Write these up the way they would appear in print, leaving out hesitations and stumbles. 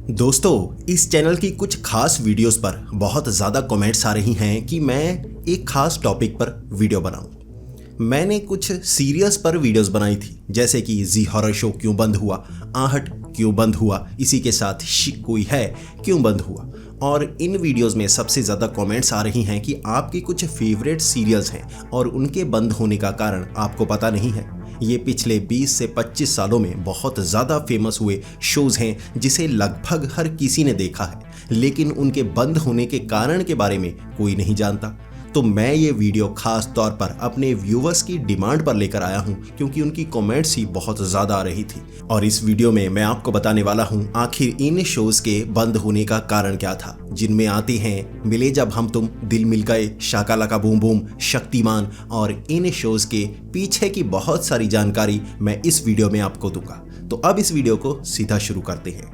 दोस्तों, इस चैनल की कुछ खास वीडियोस पर बहुत ज़्यादा कमेंट्स आ रही हैं कि मैं एक खास टॉपिक पर वीडियो बनाऊं। मैंने कुछ सीरियस पर वीडियोस बनाई थी, जैसे कि जी हॉरर शो क्यों बंद हुआ, आहट क्यों बंद हुआ, इसी के साथ शिक कोई है क्यों बंद हुआ। और इन वीडियोस में सबसे ज़्यादा कमेंट्स आ रही हैं कि आपके कुछ फेवरेट सीरियल्स हैं और उनके बंद होने का कारण आपको पता नहीं है। ये पिछले 20 से 25 सालों में बहुत ज़्यादा फेमस हुए शोज़ हैं जिसे लगभग हर किसी ने देखा है, लेकिन उनके बंद होने के कारण के बारे में कोई नहीं जानता। तो मैं ये वीडियो खास तौर पर अपने व्यूवर्स की डिमांड पर लेकर आया हूँ, क्योंकि उनकी कमेंट्स ही बहुत ज़्यादा आ रही थी। और इस वीडियो में मैं आपको बताने वाला हूँ आखिर इन शोज़ के बंद होने का कारण क्या था, जिनमें आते हैं मिले जब हम तुम, दिल मिल गए, शाका लाका बूम बूम, शक्तिमान। और इन शोज़ के पीछे की बहुत सारी जानकारी मैं इस वीडियो में आपको दूंगा। तो अब इस वीडियो को सीधा शुरू करते हैं।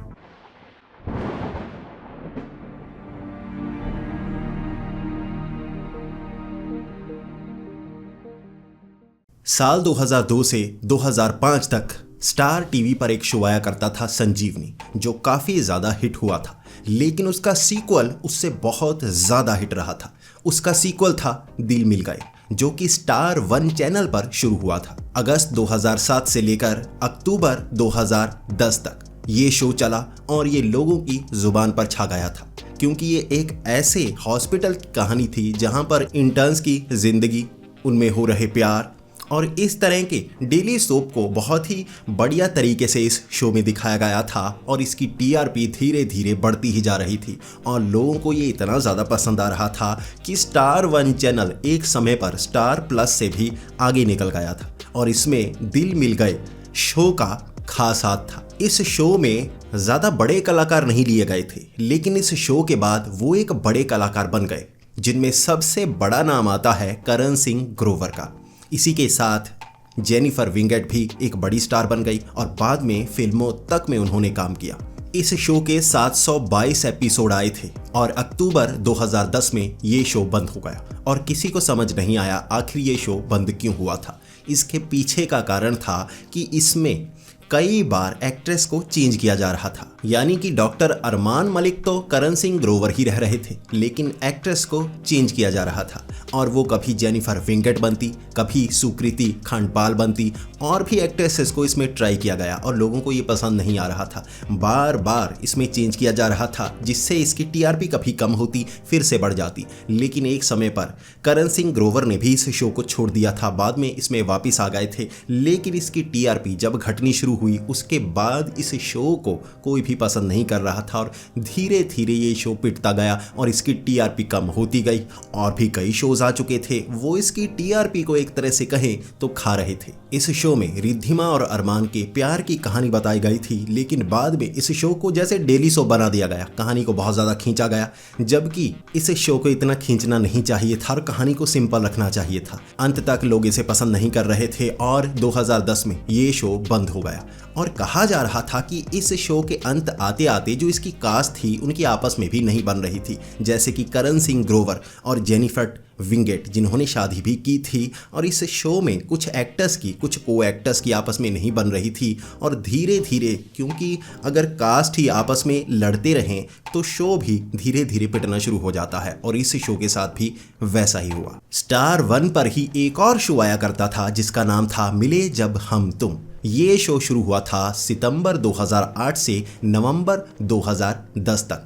साल 2002 से 2005 तक स्टार टीवी पर एक शो आया करता था, संजीवनी, जो काफ़ी ज़्यादा हिट हुआ था। लेकिन उसका सीक्वल उससे बहुत ज़्यादा हिट रहा था। उसका सीक्वल था दिल मिल गए, जो कि स्टार वन चैनल पर शुरू हुआ था। अगस्त 2007 से लेकर अक्टूबर 2010 तक ये शो चला और ये लोगों की जुबान पर छा गया था, क्योंकि ये एक ऐसे हॉस्पिटल की कहानी थी जहां पर इंटर्न्स की जिंदगी, उनमें हो रहे प्यार और इस तरह के डेली सोप को बहुत ही बढ़िया तरीके से इस शो में दिखाया गया था। और इसकी टीआरपी धीरे धीरे बढ़ती ही जा रही थी और लोगों को ये इतना ज़्यादा पसंद आ रहा था कि स्टार वन चैनल एक समय पर स्टार प्लस से भी आगे निकल गया था। और इसमें दिल मिल गए शो का खास हाथ था। इस शो में ज़्यादा बड़े कलाकार नहीं लिए गए थे, लेकिन इस शो के बाद वो एक बड़े कलाकार बन गए, जिनमें सबसे बड़ा नाम आता है करण सिंह ग्रोवर का। इसी के साथ जेनिफर विंगेट भी एक बड़ी स्टार बन गई और बाद में फिल्मों तक में उन्होंने काम किया। इस शो के 722 एपिसोड आए थे और अक्टूबर 2010 में ये शो बंद हो गया और किसी को समझ नहीं आया आखिर ये शो बंद क्यों हुआ था। इसके पीछे का कारण था कि इसमें कई बार एक्ट्रेस को चेंज किया जा रहा था, यानी कि डॉक्टर अरमान मलिक तो करण सिंह ग्रोवर ही रह रहे थे, लेकिन एक्ट्रेस को चेंज किया जा रहा था और वो कभी जेनिफर विंगेट बनती, कभी सुकृति खंडपाल बनती, और भी एक्ट्रेसेस को इसमें ट्राई किया गया और लोगों को ये पसंद नहीं आ रहा था। बार बार इसमें चेंज किया जा रहा था, जिससे इसकी टीआरपी कभी कम होती फिर से बढ़ जाती। लेकिन एक समय पर करण सिंह ग्रोवर ने भी इस शो को छोड़ दिया था, बाद में इसमें वापस आ गए थे। लेकिन इसकी टीआरपी जब घटनी शुरू हुई, उसके बाद इस शो को कोई भी पसंद नहीं कर रहा था और धीरे धीरे ये शो पिटता गया और इसकी टीआरपी कम होती गई। और भी कई शोज आ चुके थे, वो इसकी टीआरपी को एक तरह से कहें तो खा रहे थे। इस शो में रिद्धिमा और अरमान के प्यार की कहानी बताई गई थी, लेकिन बाद में इस शो को जैसे डेली शो बना दिया गया, कहानी को बहुत ज्यादा खींचा गया, जबकि इस शो को इतना खींचना नहीं चाहिए था और कहानी को सिंपल रखना चाहिए था। अंत तक लोग इसे पसंद नहीं कर रहे थे और 2010 में ये शो बंद हो गया। और कहा जा रहा था कि इस शो के अंत आते आते जो इसकी कास्ट थी उनकी आपस में भी नहीं बन रही थी, जैसे कि करण सिंह ग्रोवर और जेनिफर विंगेट, जिन्होंने शादी भी की थी। और इस शो में कुछ एक्टर्स की, कुछ को एक्टर्स की आपस में नहीं बन रही थी। और धीरे धीरे, क्योंकि अगर कास्ट ही आपस में लड़ते रहें तो शो भी धीरे धीरे पिटना शुरू हो जाता है, और इस शो के साथ भी वैसा ही हुआ। स्टार वन पर ही एक और शो आया करता था जिसका नाम था मिले जब हम तुम। ये शो शुरू हुआ था सितंबर 2008 से नवंबर 2010 तक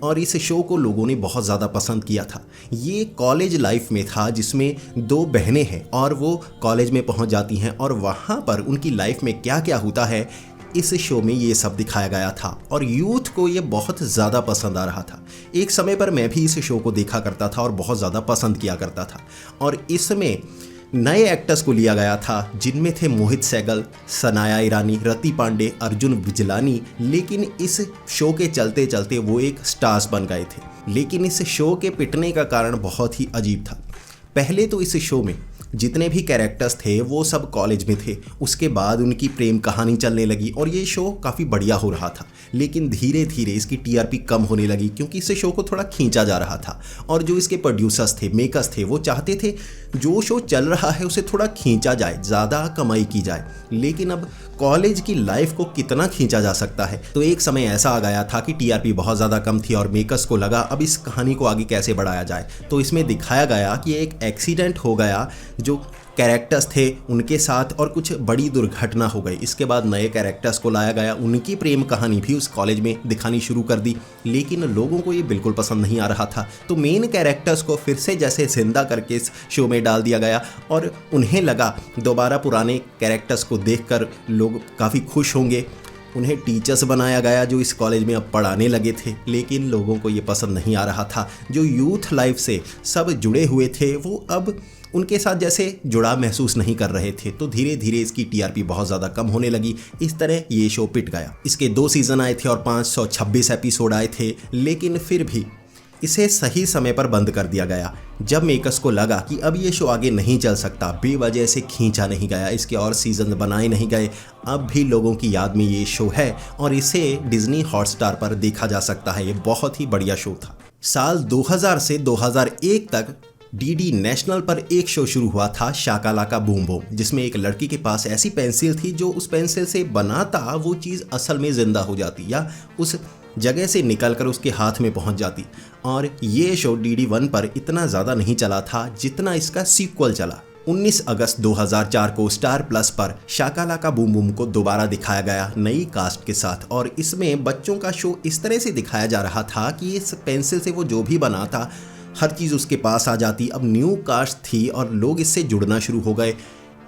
और इस शो को लोगों ने बहुत ज़्यादा पसंद किया था। ये कॉलेज लाइफ में था, जिसमें दो बहनें हैं और वो कॉलेज में पहुंच जाती हैं और वहाँ पर उनकी लाइफ में क्या क्या होता है, इस शो में ये सब दिखाया गया था और यूथ को ये बहुत ज़्यादा पसंद आ रहा था। एक समय पर मैं भी इस शो को देखा करता था और बहुत ज़्यादा पसंद किया करता था। और इसमें नए एक्टर्स को लिया गया था, जिनमें थे मोहित सहगल, सनाया ईरानी, रति पांडे, अर्जुन विजलानी। लेकिन इस शो के चलते चलते वो एक स्टार्स बन गए थे। लेकिन इस शो के पिटने का कारण बहुत ही अजीब था। पहले तो इस शो में जितने भी कैरेक्टर्स थे वो सब कॉलेज में थे, उसके बाद उनकी प्रेम कहानी चलने लगी और ये शो काफ़ी बढ़िया हो रहा था। लेकिन धीरे धीरे इसकी टीआरपी कम होने लगी, क्योंकि इस शो को थोड़ा खींचा जा रहा था और जो इसके प्रोड्यूसर्स थे, मेकर्स थे, वो चाहते थे जो शो चल रहा है उसे थोड़ा खींचा जाए, ज़्यादा कमाई की जाए। लेकिन अब कॉलेज की लाइफ को कितना खींचा जा सकता है। तो एक समय ऐसा आ गया था कि टीआरपी बहुत ज़्यादा कम थी और मेकर्स को लगा अब इस कहानी को आगे कैसे बढ़ाया जाए। तो इसमें दिखाया गया कि एक एक्सीडेंट हो गया, जो कैरेक्टर्स थे उनके साथ, और कुछ बड़ी दुर्घटना हो गई। इसके बाद नए कैरेक्टर्स को लाया गया, उनकी प्रेम कहानी भी उस कॉलेज में दिखानी शुरू कर दी, लेकिन लोगों को ये बिल्कुल पसंद नहीं आ रहा था। तो मेन कैरेक्टर्स को फिर से जैसे जिंदा करके इस शो में डाल दिया गया और उन्हें लगा दोबारा पुराने कैरेक्टर्स को देखकर लोग काफ़ी खुश होंगे। उन्हें टीचर्स बनाया गया जो इस कॉलेज में अब पढ़ाने लगे थे, लेकिन लोगों को ये पसंद नहीं आ रहा था। जो यूथ लाइफ से सब जुड़े हुए थे वो अब उनके साथ जैसे जुड़ाव महसूस नहीं कर रहे थे। तो धीरे धीरे इसकी टीआरपी बहुत ज़्यादा कम होने लगी। इस तरह ये शो पिट गया। इसके 2 सीज़न आए थे और 526 एपिसोड आए थे, लेकिन फिर भी इसे सही समय पर बंद कर दिया गया जब मेकर्स को लगा कि अब ये शो आगे नहीं चल सकता, बेवजह से खींचा नहीं गया, इसके और सीजन बनाए नहीं गए। अब भी लोगों की याद में ये शो है और इसे डिज्नी हॉटस्टार पर देखा जा सकता है। ये बहुत ही बढ़िया शो था। साल 2000 से 2001 तक डीडी नेशनल पर एक शो शुरू हुआ था, शाका लाका बूम बूम, जिसमें एक लड़की के पास ऐसी पेंसिल थी जो उस पेंसिल से बनाता वो चीज़ असल में जिंदा हो जाती या उस जगह से निकलकर उसके हाथ में पहुंच जाती। और ये शो डीडी 1 पर इतना ज़्यादा नहीं चला था जितना इसका सीक्वल चला। 19 अगस्त 2004 को स्टार प्लस पर शाका लाका बूम बूम को दोबारा दिखाया गया नई कास्ट के साथ, और इसमें बच्चों का शो इस तरह से दिखाया जा रहा था कि इस पेंसिल से वो जो भी बनाता हर चीज़ उसके पास आ जाती। अब न्यू कास्ट थी और लोग इससे जुड़ना शुरू हो गए।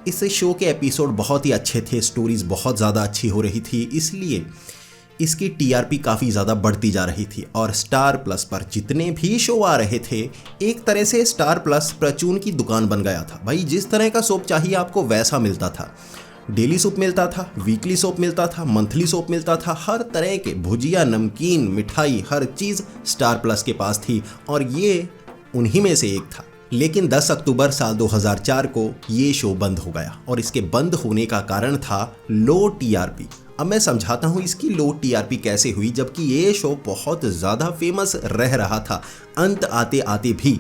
इस शो के एपिसोड बहुत ही अच्छे थे, स्टोरीज बहुत ज़्यादा अच्छी हो रही थी, इसलिए इसकी टीआरपी काफ़ी ज़्यादा बढ़ती जा रही थी। और स्टार प्लस पर जितने भी शो आ रहे थे, एक तरह से स्टार प्लस परचून की दुकान बन गया था। भाई जिस तरह का सोप चाहिए आपको वैसा मिलता था। डेली सोप मिलता था, वीकली सोप मिलता था, मंथली सोप मिलता था, हर तरह के भुजिया, नमकीन, मिठाई, हर चीज़ स्टार प्लस के पास थी और ये उन्हीं में से एक था। लेकिन 10 अक्टूबर साल 2004 को ये शो बंद हो गया और इसके बंद होने का कारण था लो टीआरपी। अब मैं समझाता हूँ इसकी लो टीआरपी कैसे हुई, जबकि ये शो बहुत ज़्यादा फेमस रह रहा था अंत आते आते भी।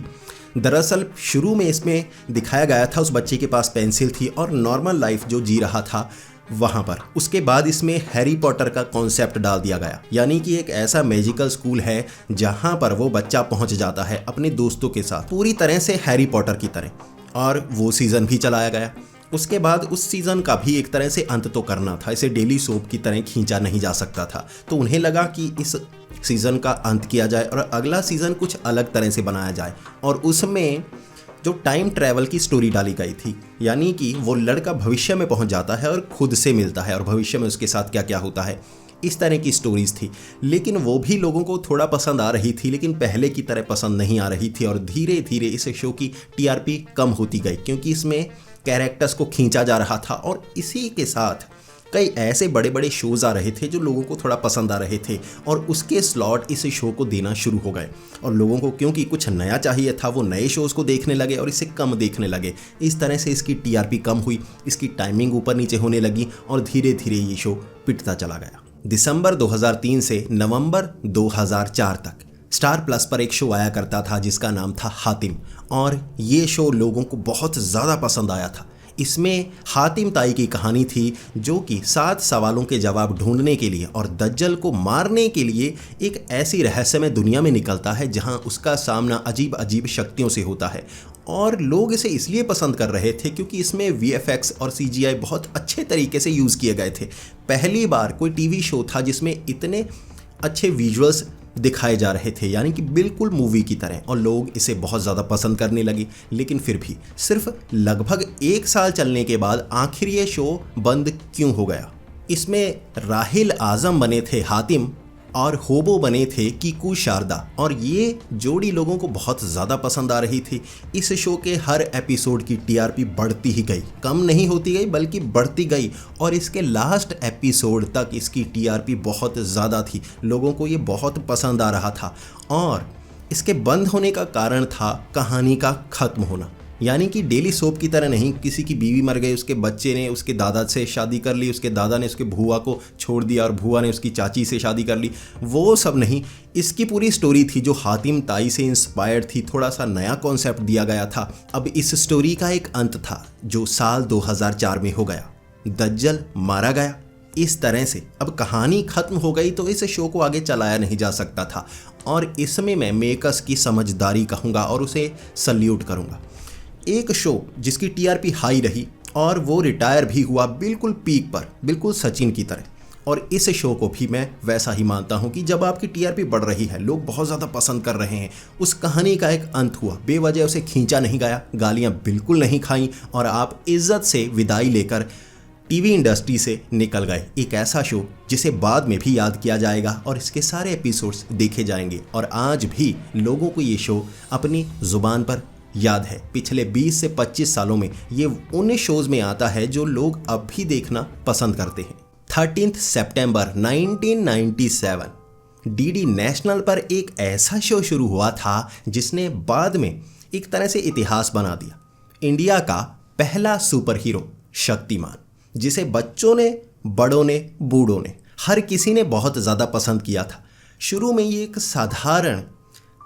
दरअसल शुरू में इसमें दिखाया गया था उस बच्चे के पास पेंसिल थी और नॉर्मल लाइफ जो जी रहा था वहाँ पर। उसके बाद इसमें हैरी पॉटर का कॉन्सेप्ट डाल दिया गया, यानी कि एक ऐसा मैजिकल स्कूल है जहाँ पर वो बच्चा पहुँच जाता है अपने दोस्तों के साथ, पूरी तरह से हैरी पॉटर की तरह, और वो सीज़न भी चलाया गया। उसके बाद उस सीज़न का भी एक तरह से अंत तो करना था, इसे डेली सोप की तरह खींचा नहीं जा सकता था। तो उन्हें लगा कि इस सीज़न का अंत किया जाए और अगला सीज़न कुछ अलग तरह से बनाया जाए, और उसमें जो टाइम ट्रैवल की स्टोरी डाली गई थी, यानी कि वो लड़का भविष्य में पहुंच जाता है और खुद से मिलता है और भविष्य में उसके साथ क्या क्या होता है, इस तरह की स्टोरीज थी। लेकिन वो भी लोगों को थोड़ा पसंद आ रही थी, लेकिन पहले की तरह पसंद नहीं आ रही थी और धीरे धीरे इस शो की टीआरपी कम होती गई क्योंकि इसमें कैरेक्टर्स को खींचा जा रहा था और इसी के साथ कई ऐसे बड़े बड़े शोज़ आ रहे थे जो लोगों को थोड़ा पसंद आ रहे थे और उसके स्लॉट इस शो को देना शुरू हो गए। और लोगों को क्योंकि कुछ नया चाहिए था, वो नए शोज़ को देखने लगे और इसे कम देखने लगे। इस तरह से इसकी टीआरपी कम हुई, इसकी टाइमिंग ऊपर नीचे होने लगी और धीरे धीरे ये शो पिटता चला गया। दिसंबर 2003 से नवंबर 2004 तक स्टार प्लस पर एक शो आया करता था जिसका नाम था हातिम, और ये शो लोगों को बहुत ज़्यादा पसंद आया था। इसमें हातिम ताई की कहानी थी जो कि 7 सवालों के जवाब ढूंढने के लिए और दज्जल को मारने के लिए एक ऐसी रहस्यमय दुनिया में निकलता है जहां उसका सामना अजीब अजीब शक्तियों से होता है। और लोग इसे इसलिए पसंद कर रहे थे क्योंकि इसमें वीएफएक्स और सीजीआई बहुत अच्छे तरीके से यूज़ किए गए थे। पहली बार कोई टीवी शो था जिसमें इतने अच्छे विजुअल्स दिखाए जा रहे थे, यानी कि बिल्कुल मूवी की तरह, और लोग इसे बहुत ज़्यादा पसंद करने लगे। लेकिन फिर भी सिर्फ लगभग 1 साल चलने के बाद आखिर ये शो बंद क्यों हो गया? इसमें राहिल आज़म बने थे हातिम और होबो बने थे कीकू शारदा, और ये जोड़ी लोगों को बहुत ज़्यादा पसंद आ रही थी। इस शो के हर एपिसोड की टीआरपी बढ़ती ही गई, कम नहीं होती गई बल्कि बढ़ती गई, और इसके लास्ट एपिसोड तक इसकी टीआरपी बहुत ज़्यादा थी। लोगों को ये बहुत पसंद आ रहा था और इसके बंद होने का कारण था कहानी का ख़त्म होना। यानी कि डेली सोप की तरह नहीं, किसी की बीवी मर गई, उसके बच्चे ने उसके दादा से शादी कर ली, उसके दादा ने उसके भूआ को छोड़ दिया और भूआ ने उसकी चाची से शादी कर ली, वो सब नहीं। इसकी पूरी स्टोरी थी जो हातिम ताई से इंस्पायर्ड थी, थोड़ा सा नया कॉन्सेप्ट दिया गया था। अब इस स्टोरी का एक अंत था जो साल 2004 में हो गया। दज्जल मारा गया। इस तरह से अब कहानी खत्म हो गई तो इस शो को आगे चलाया नहीं जा सकता था और इसमें मैं मेकर्स की समझदारी कहूँगा और उसे सल्यूट करूँगा। एक शो जिसकी टीआरपी हाई रही और वो रिटायर भी हुआ बिल्कुल पीक पर, बिल्कुल सचिन की तरह। और इस शो को भी मैं वैसा ही मानता हूँ कि जब आपकी टीआरपी बढ़ रही है, लोग बहुत ज़्यादा पसंद कर रहे हैं, उस कहानी का एक अंत हुआ, बेवजह उसे खींचा नहीं गया, गालियाँ बिल्कुल नहीं खाई और आप इज्जत से विदाई लेकर टीवी इंडस्ट्री से निकल गए। एक ऐसा शो जिसे बाद में भी याद किया जाएगा और इसके सारे एपिसोड्स देखे जाएंगे और आज भी लोगों को ये शो अपनी ज़ुबान पर याद है। पिछले 20 से 25 सालों में ये उन शोज़ में आता है जो लोग अब भी देखना पसंद करते हैं। 13 सितंबर 1997 डीडी नेशनल पर एक ऐसा शो शुरू हुआ था जिसने बाद में एक तरह से इतिहास बना दिया। इंडिया का पहला सुपर हीरो शक्तिमान, जिसे बच्चों ने, बड़ों ने, बूढ़ों ने, हर किसी ने बहुत ज़्यादा पसंद किया था। शुरू में ये एक साधारण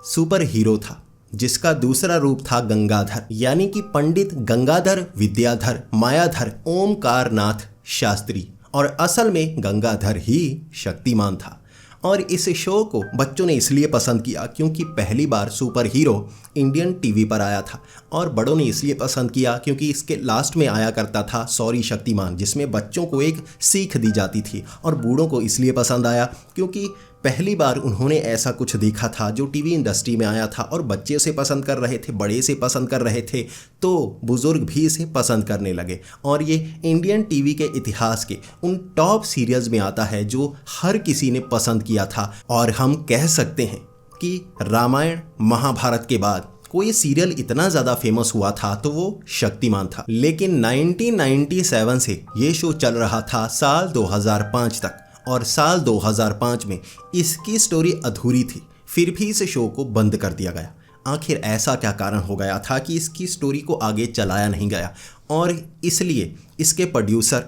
सुपर हीरो था जिसका दूसरा रूप था गंगाधर, यानी कि पंडित गंगाधर विद्याधर मायाधर ओमकार नाथ शास्त्री, और असल में गंगाधर ही शक्तिमान था। और इस शो को बच्चों ने इसलिए पसंद किया क्योंकि पहली बार सुपर हीरो इंडियन टीवी पर आया था, और बड़ों ने इसलिए पसंद किया क्योंकि इसके लास्ट में आया करता था सॉरी शक्तिमान, जिसमें बच्चों को एक सीख दी जाती थी। और बूढ़ों को इसलिए पसंद आया क्योंकि पहली बार उन्होंने ऐसा कुछ देखा था जो टीवी इंडस्ट्री में आया था और बच्चे उसे पसंद कर रहे थे, बड़े से पसंद कर रहे थे, तो बुजुर्ग भी इसे पसंद करने लगे। और ये इंडियन टीवी के इतिहास के उन टॉप सीरियल्स में आता है जो हर किसी ने पसंद किया था। और हम कह सकते हैं कि रामायण महाभारत के बाद कोई सीरियल इतना ज़्यादा फेमस हुआ था तो वो शक्तिमान था। लेकिन 1997 से ये शो चल रहा था साल 2005 तक, और साल 2005 में इसकी स्टोरी अधूरी थी, फिर भी इस शो को बंद कर दिया गया। आखिर ऐसा क्या कारण हो गया था कि इसकी स्टोरी को आगे चलाया नहीं गया? और इसलिए इसके प्रोड्यूसर,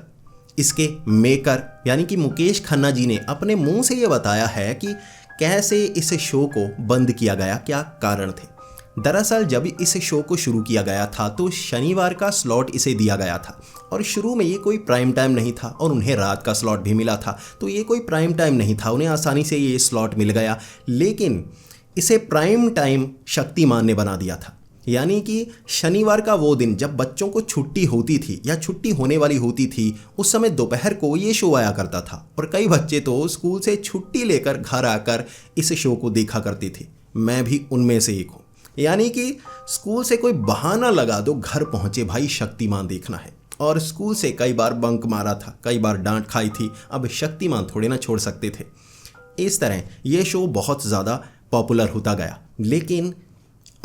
इसके मेकर यानी कि मुकेश खन्ना जी ने अपने मुंह से ये बताया है कि कैसे इस शो को बंद किया गया, क्या कारण थे। दरअसल जब इस शो को शुरू किया गया था तो शनिवार का स्लॉट इसे दिया गया था, और शुरू में ये कोई प्राइम टाइम नहीं था और उन्हें रात का स्लॉट भी मिला था, तो ये कोई प्राइम टाइम नहीं था, उन्हें आसानी से ये स्लॉट मिल गया। लेकिन इसे प्राइम टाइम शक्तिमान ने बना दिया था, यानी कि शनिवार का वो दिन जब बच्चों को छुट्टी होती थी या छुट्टी होने वाली होती थी, उस समय दोपहर को ये शो आया करता था और कई बच्चे तो स्कूल से छुट्टी लेकर घर आकर इस शो को देखा करते थे। मैं भी उनमें से एक हूँ। यानी कि स्कूल से कोई बहाना लगा दो, घर पहुंचे भाई शक्तिमान देखना है। और स्कूल से कई बार बंक मारा था, कई बार डांट खाई थी, अब शक्तिमान थोड़े ना छोड़ सकते थे। इस तरह ये शो बहुत ज़्यादा पॉपुलर होता गया। लेकिन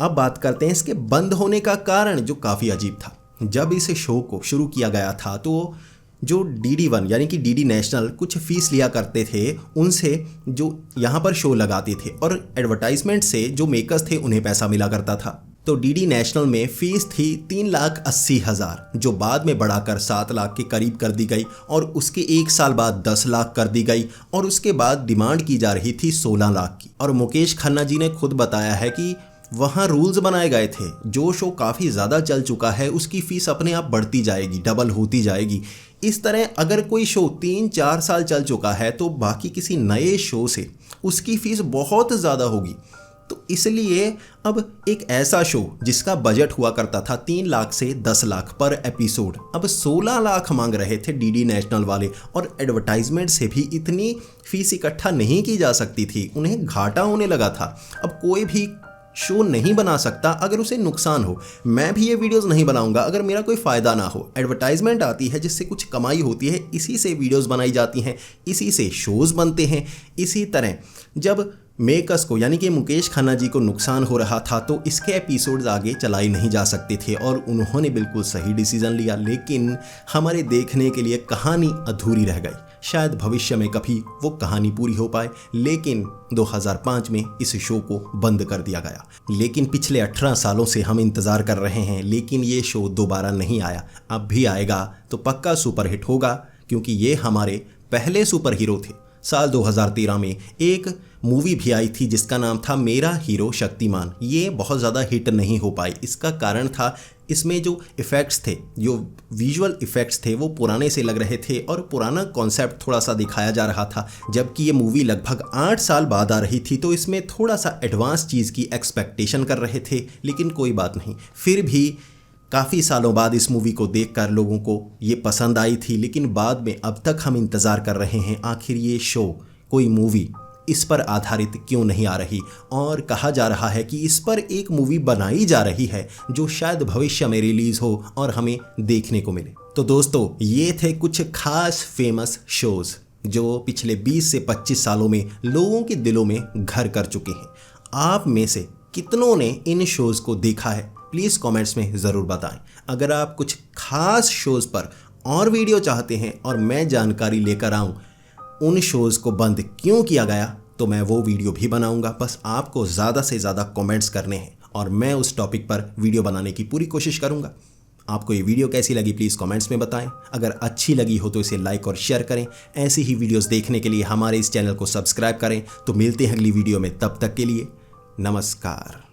अब बात करते हैं इसके बंद होने का कारण, जो काफ़ी अजीब था। जब इस शो को शुरू किया गया था तो जो DD1 यानी कि डीडी नेशनल कुछ फीस लिया करते थे उनसे जो यहाँ पर शो लगाते थे, और एडवर्टाइजमेंट से जो मेकर्स थे उन्हें पैसा मिला करता था। तो डीडी नेशनल में फ़ीस थी 3,80,000, जो बाद में बढ़ाकर 7 लाख के करीब कर दी गई, और उसके 1 साल बाद 10 लाख कर दी गई, और उसके बाद डिमांड की जा रही थी 16 लाख की। और मुकेश खन्ना जी ने खुद बताया है कि वहाँ रूल्स बनाए गए थे, जो शो काफ़ी ज़्यादा चल चुका है उसकी फ़ीस अपने आप बढ़ती जाएगी, डबल होती जाएगी। इस तरह अगर कोई शो 3-4 साल चल चुका है तो बाकी किसी नए शो से उसकी फ़ीस बहुत ज़्यादा होगी। तो इसलिए अब एक ऐसा शो जिसका बजट हुआ करता था 3 लाख से 10 लाख पर एपिसोड, अब 16 लाख मांग रहे थे डीडी नेशनल वाले, और एडवर्टाइजमेंट से भी इतनी फीस इकट्ठा नहीं की जा सकती थी, उन्हें घाटा होने लगा था। अब कोई भी शो नहीं बना सकता अगर उसे नुकसान हो। मैं भी ये वीडियोस नहीं बनाऊंगा अगर मेरा कोई फ़ायदा ना हो। एडवर्टाइजमेंट आती है जिससे कुछ कमाई होती है, इसी से वीडियोस बनाई जाती हैं, इसी से शोज़ बनते हैं। इसी तरह जब मेकर्स को यानी कि मुकेश खन्ना जी को नुकसान हो रहा था तो इसके एपिसोड्स आगे चलाई नहीं जा सकते थे, और उन्होंने बिल्कुल सही डिसीजन लिया। लेकिन हमारे देखने के लिए कहानी अधूरी रह गई। शायद भविष्य में कभी वो कहानी पूरी हो पाए, लेकिन 2005 में इस शो को बंद कर दिया गया। लेकिन पिछले 18 सालों से हम इंतज़ार कर रहे हैं, लेकिन ये शो दोबारा नहीं आया। अब भी आएगा तो पक्का सुपरहिट होगा, क्योंकि ये हमारे पहले सुपर हीरो थे। साल 2013 में एक मूवी भी आई थी जिसका नाम था मेरा हीरो शक्तिमान। ये बहुत ज़्यादा हिट नहीं हो पाई। इसका कारण था इसमें जो इफ़ेक्ट्स थे, जो विजुअल इफ़ेक्ट्स थे वो पुराने से लग रहे थे और पुराना कॉन्सेप्ट थोड़ा सा दिखाया जा रहा था। जबकि ये मूवी लगभग 8 साल बाद आ रही थी, तो इसमें थोड़ा सा एडवांस चीज़ की एक्सपेक्टेशन कर रहे थे। लेकिन कोई बात नहीं, फिर भी काफ़ी सालों बाद इस मूवी को देखकर लोगों को ये पसंद आई थी। लेकिन बाद में अब तक हम इंतज़ार कर रहे हैं आखिर ये शो, कोई मूवी इस पर आधारित क्यों नहीं आ रही। और कहा जा रहा है कि इस पर एक मूवी बनाई जा रही है जो शायद भविष्य में रिलीज़ हो और हमें देखने को मिले। तो दोस्तों, ये थे कुछ खास फेमस शोज़ जो पिछले 20 से 25 सालों में लोगों के दिलों में घर कर चुके हैं। आप में से कितनों ने इन शोज़ को देखा है, प्लीज़ कमेंट्स में ज़रूर बताएं। अगर आप कुछ खास शोज़ पर और वीडियो चाहते हैं और मैं जानकारी लेकर आऊँ उन शोज़ को बंद क्यों किया गया, तो मैं वो वीडियो भी बनाऊंगा। बस आपको ज़्यादा से ज़्यादा कमेंट्स करने हैं और मैं उस टॉपिक पर वीडियो बनाने की पूरी कोशिश करूंगा। आपको ये वीडियो कैसी लगी प्लीज़ कमेंट्स में बताएं। अगर अच्छी लगी हो तो इसे लाइक और शेयर करें। ऐसी ही वीडियोस देखने के लिए हमारे इस चैनल को सब्सक्राइब करें। तो मिलते हैं अगली वीडियो में, तब तक के लिए नमस्कार।